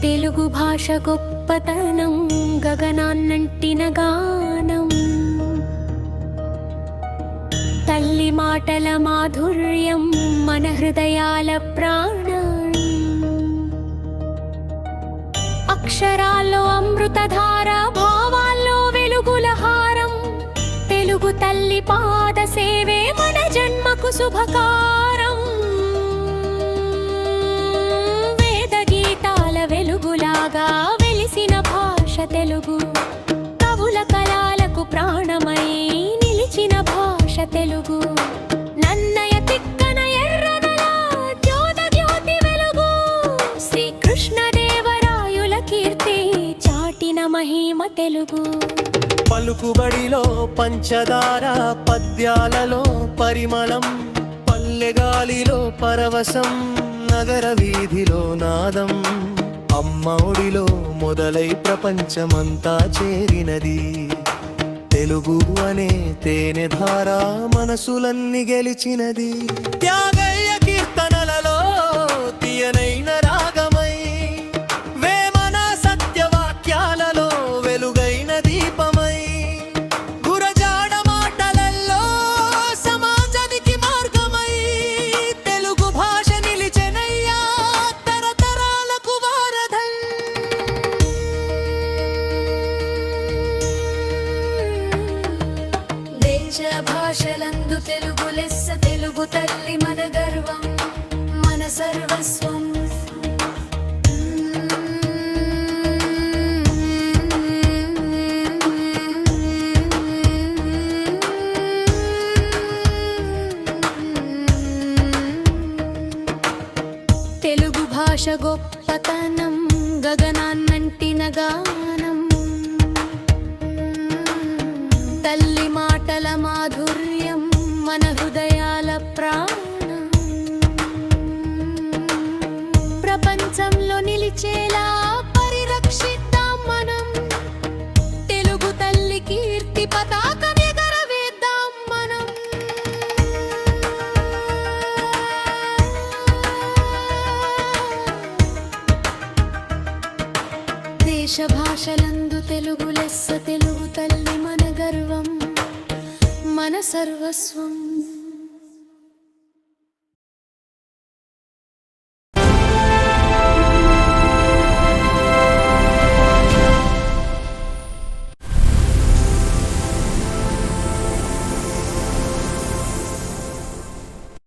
తెలుగు భాష గొప్పతనం గగనాన్నంటిన గానం. తల్లి మాటల మాధుర్యం మన హృదయాల ప్రాణం. అక్షరాల్లో అమృతధార, భావాల్లో వెలుగుల హారం. తెలుగు తల్లి పాద సేవే మన జన్మకు శుభకారం. వేద గీతాల వెలుగులాగా వెలిసిన భాష తెలుగు. కవుల కళలకు ప్రాణమై నిలిచిన భాష తెలుగు. నన్నయ తిక్కన ఎర్రనల జ్యోత జ్యోతి వెలుగు. శ్రీకృష్ణదేవరాయుల కీర్తి చాటిన మహిమ తెలుగు. పలుకుబడిలో పంచదార, పద్యాలలో పరిమళం. పల్లెగాలిలో పరవశం, నగర వీధిలో నాదం. అమ్మ ఒడిలో మొదలై ప్రపంచమంతా చేరినది తెలుగు అనే తేనె ధార, మనసులన్నీ గెలిచినది. త్యాగయ్య కీర్తనలలో తీయనైన రాగమై, వేమన సత్యవాక్యాలలో వెలుగైన దీపమై, గురజాడ మాటలలో సమాజానికి మార్గమై, తెలుగు భాష నిలిచెనయ్యా తరతరాలకు వారధై. దేశ భాషలందు తెలుగు లెస్స, తెలుగు తల్లి మన గర్వం, మన సర్వస్వం. తెలుగు భాష గొప్పతనం గగనాన్నంటిన గానం. తల్లి మాటల మాధుర్యం మన హృదయాల ప్రాణం. ప్రపంచంలో నిలిచేలా పరిరక్షిద్దాం మనం. తెలుగు తల్లి కీర్తి పతాకం ఎగరవేద్దాం మనం. దేశ భాషలందు తెలుగు లెస్స, తెలుగు తల్లి మన గర్వం, మన సర్వస్వం.